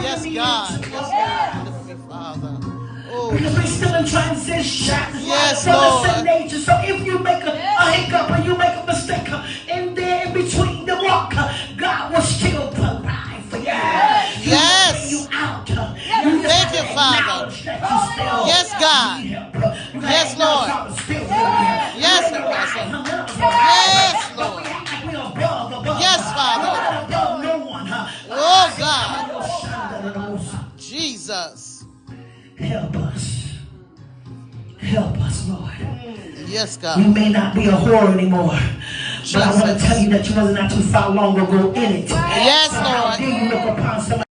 Yes, God. Yes, Father. Oh, because we're still in transition. yes, from Lord. the sin nature. So if you make a hiccup or you make a mistake in there in between the walk, God will still provide for you. Yes. You out. Thank you, Father. Yes, God. Yes, Lord. Yes, yes, Lord. Yes, Father. Oh, God. Jesus. Help us. Help us, Lord. Yes, God. You may not be a whore anymore, but I want to tell you that you was not too far long ago in it. Yes, Lord. How dare you look upon somebody